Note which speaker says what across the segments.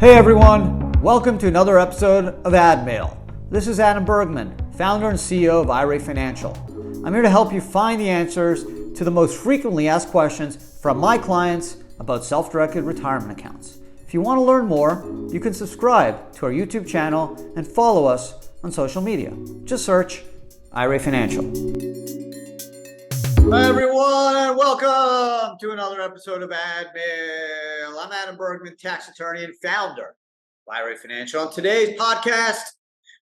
Speaker 1: Hey everyone, welcome to another episode of ADMAIL. This is Adam Bergman, founder and CEO of IRA Financial. I'm here to help you find the answers to the most frequently asked questions from my clients about self-directed retirement accounts. If you want to learn more, you can subscribe to our YouTube channel and follow us on social media. Just search IRA Financial. Hi everyone, and welcome to another episode of ADMAIL. I'm Adam Bergman, tax attorney and founder of IRA Financial. On today's podcast,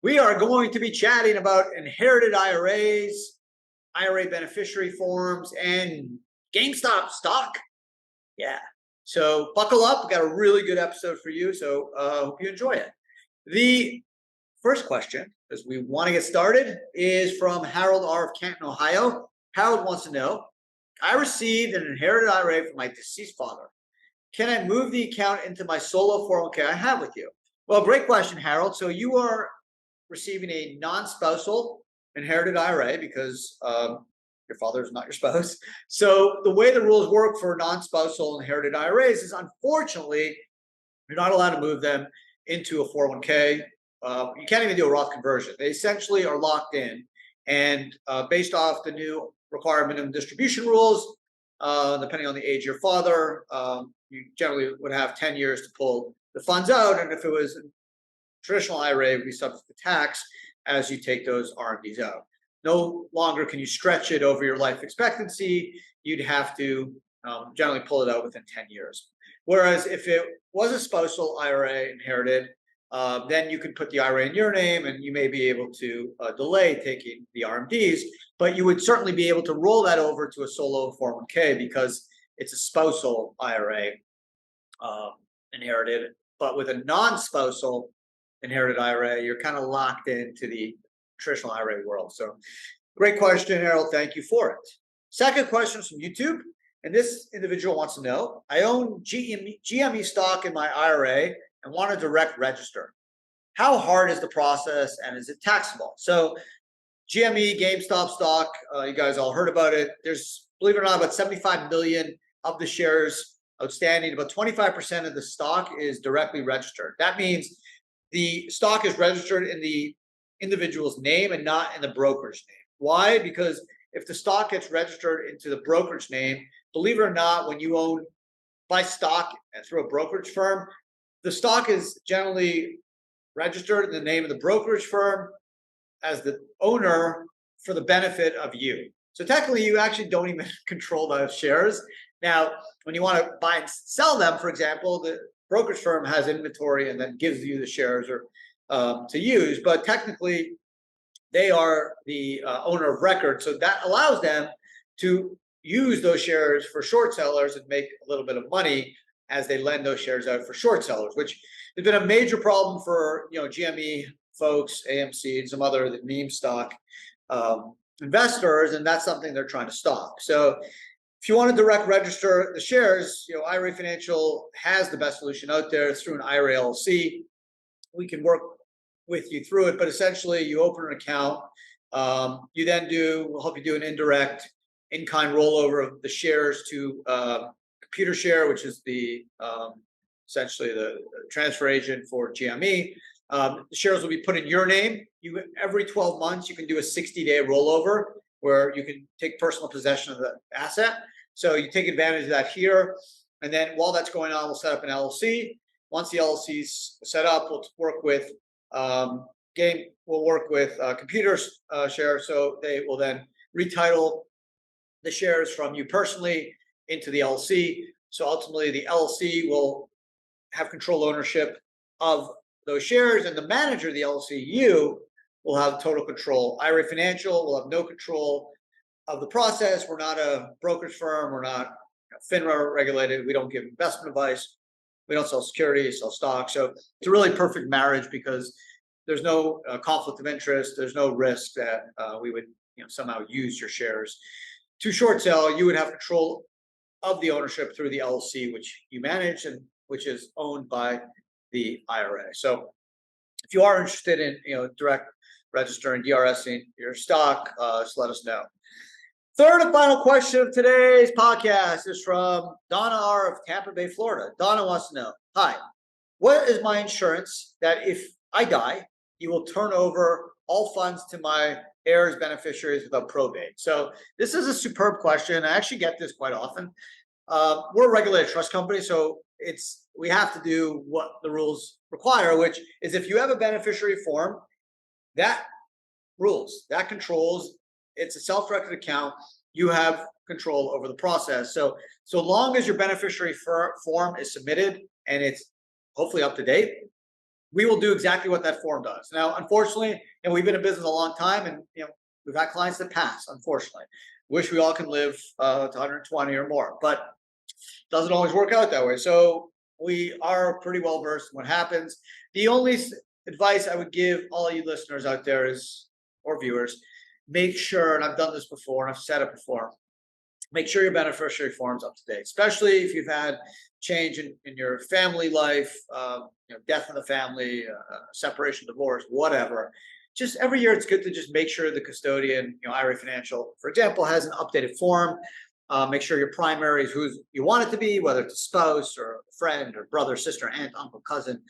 Speaker 1: we are going to be chatting about inherited IRAs, IRA beneficiary forms, and GameStop stock. Yeah, so buckle up. We've got a really good episode for you, so hope you enjoy it. The first question, as we want to get started, is from Harold R. of Canton, Ohio. Harold wants to know, I received an inherited IRA from my deceased father. Can I move the account into my solo 401k I have with you? Well, great question, Harold. So you are receiving a non-spousal inherited IRA because your father is not your spouse. So the way the rules work for non-spousal inherited IRAs is, unfortunately, you're not allowed to move them into a 401k. You can't even do a Roth conversion. They essentially are locked in. And based off the new required minimum distribution rules, depending on the age of your father, you generally would have 10 years to pull the funds out. And if it was a traditional IRA, it would be subject to tax as you take those RMDs out. No longer can you stretch it over your life expectancy. You'd have to generally pull it out within 10 years. Whereas if it was a spousal IRA inherited, then you could put the IRA in your name and you may be able to delay taking the RMDs, but you would certainly be able to roll that over to a solo 401k because it's a spousal IRA inherited. But with a non-spousal inherited IRA, you're kind of locked into the traditional IRA world. So great question, Harold. Thank you for it. Second question is from YouTube. And this individual wants to know, I own GME stock in my IRA and want to direct register. How hard is the process and is it taxable? So GME, GameStop stock, you guys all heard about it. There's, believe it or not, about 75 million of the shares outstanding. About 25% of the stock is directly registered. That means the stock is registered in the individual's name and not in the brokerage name. Why? Because if the stock gets registered into the brokerage name, believe it or not, when you buy stock through a brokerage firm, the stock is generally registered in the name of the brokerage firm as the owner for the benefit of you. So technically, you actually don't even control those shares. Now, when you want to buy and sell them, for example, the brokerage firm has inventory and then gives you the shares to use. But technically, they are the owner of record. So that allows them to use those shares for short sellers and make a little bit of money as they lend those shares out for short sellers, which has been a major problem for GME folks, AMC, and some other meme stock investors, and that's something they're trying to stop. So if you want to direct register the shares, IRA Financial has the best solution out there. It's through an IRA LLC. We can work with you through it, but essentially you open an account. You then we'll help you do an indirect in-kind rollover of the shares to Computer Share, which is the essentially the transfer agent for GME. The shares will be put in your name. Every 12 months, you can do a 60-day rollover where you can take personal possession of the asset. So you take advantage of that here. And then while that's going on, we'll set up an LLC. Once the LLC's set up, we'll work with Computer Share. So they will then retitle the shares from you personally into the LLC. So ultimately, the LLC will have control ownership of those shares, and the manager of the LLC, you, will have total control. IRA Financial will have no control of the process. We're not a brokerage firm. We're not FINRA regulated. We don't give investment advice. We don't sell securities, sell stocks. So it's a really perfect marriage because there's no conflict of interest. There's no risk that we would somehow use your shares to short sell. You would have control of the ownership through the LLC, which you manage and which is owned by the IRA. So if you are interested in direct registering, DRSing your stock, just let us know. Third and final question of today's podcast is from Donna R. of Tampa Bay, Florida. Donna wants to know, hi, what is my insurance that if I die, you will turn over all funds to my heirs, beneficiaries without probate? So this is a superb question. I actually get this quite often. We're a regulated trust company, so we have to do what the rules require, which is if you have a beneficiary form, that controls. It's a self-directed account. You have control over the process. So long as your beneficiary form is submitted and it's hopefully up to date, we will do exactly what that form does. Now, unfortunately, and we've been in business a long time, and we've had clients that pass. Unfortunately, wish we all can live to 120 or more, but doesn't always work out that way. So we are pretty well versed in what happens. The only advice I would give all you listeners out there is, or viewers, make sure, and I've done this before and I've said it before, make sure your beneficiary form's up to date, especially if you've had change in your family life, death in the family, separation, divorce, whatever. Just every year, it's good to just make sure the custodian, IRA Financial, for example, has an updated form. Make sure your primary is who you want it to be, whether it's a spouse or a friend or brother, sister, aunt, uncle, cousin,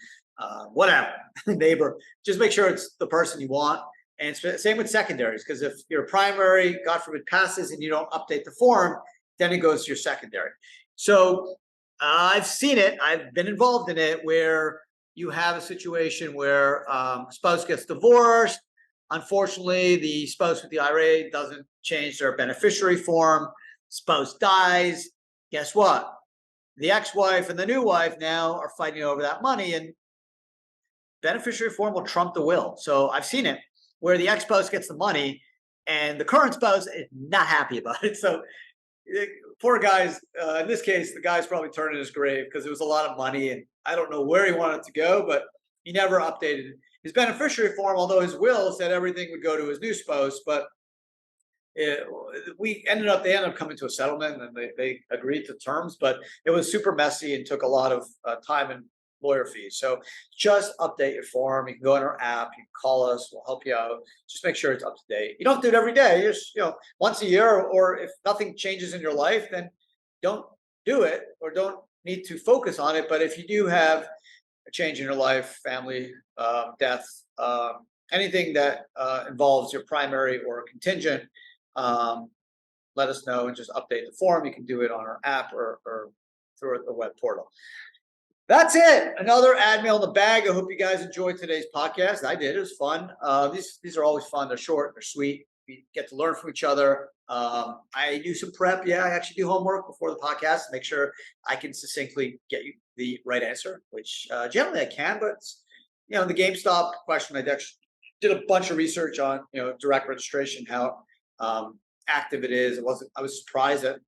Speaker 1: whatever, neighbor. Just make sure it's the person you want. And same with secondaries, because if your primary, God forbid, passes and you don't update the form, then it goes to your secondary. So I've seen it. I've been involved in it where you have a situation where spouse gets divorced. Unfortunately, the spouse with the IRA doesn't change their beneficiary form. Spouse dies. Guess what? The ex-wife and the new wife now are fighting over that money, and beneficiary form will trump the will. So I've seen it where the ex-spouse gets the money and the current spouse is not happy about it. So poor guys, in this case, the guy's probably turned in his grave because it was a lot of money and I don't know where he wanted to go, but he never updated his beneficiary form, although his will said everything would go to his new spouse. But they ended up coming to a settlement and they agreed to terms, but it was super messy and took a lot of time and lawyer fees. So just update your form. You can go on our app, you can call us, we'll help you out. Just make sure it's up to date. You don't do it every day, just once a year, or if nothing changes in your life, then don't do it or don't need to focus on it. But if you do have a change in your life, family, death, anything that involves your primary or contingent, let us know and just update the form. You can do it on our app or through the web portal. That's it. Another ADMAIL in the bag. I hope you guys enjoyed today's podcast. I did. It was fun. These are always fun. They're short. They're sweet. We get to learn from each other. I do some prep. Yeah, I actually do homework before the podcast to make sure I can succinctly get you the right answer, which generally I can. But the GameStop question, I did a bunch of research on direct registration, how active it is. I was surprised that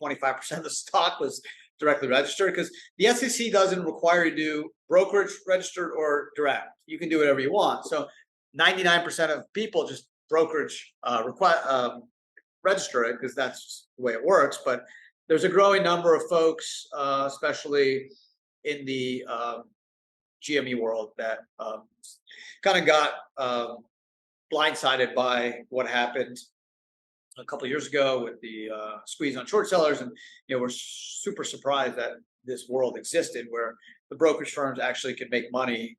Speaker 1: 25% of the stock was directly registered, because the SEC doesn't require you to do brokerage registered or direct. You can do whatever you want. So 99% of people just brokerage register it because that's just the way it works. But there's a growing number of folks, especially in the GME world, that kind of got blindsided by what happened a couple of years ago with the squeeze on short sellers, and we're super surprised that this world existed where the brokerage firms actually can make money,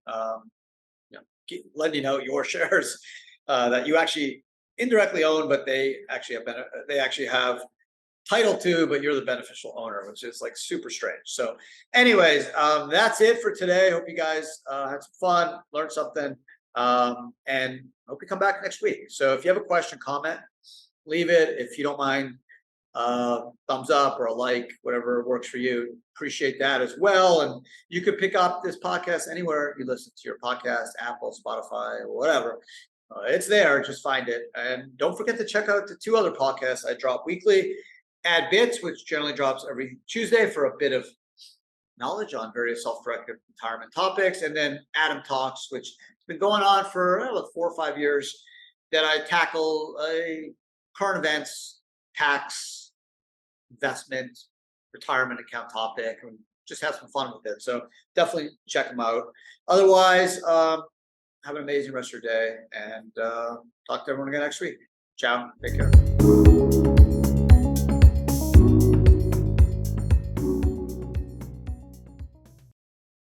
Speaker 1: lending out your shares that you actually indirectly own, but they actually have title to, but you're the beneficial owner, which is like super strange. So, anyways, that's it for today. Hope you guys had some fun, learned something, and hope you come back next week. So, if you have a question, comment, leave it. If you don't mind, thumbs up or a like, whatever works for you. Appreciate that as well. And you could pick up this podcast anywhere you listen to your podcast, Apple, Spotify, or whatever. It's there. Just find it. And don't forget to check out the 2 other podcasts I drop weekly. Add Bits, which generally drops every Tuesday for a bit of knowledge on various self-directed retirement topics. And then Adam Talks, which has been going on for about 4 or 5 years, that I tackle current events, tax, investment, retirement account topic, and just have some fun with it. So definitely check them out. Otherwise, have an amazing rest of your day, and talk to everyone again next week. Ciao. Take care.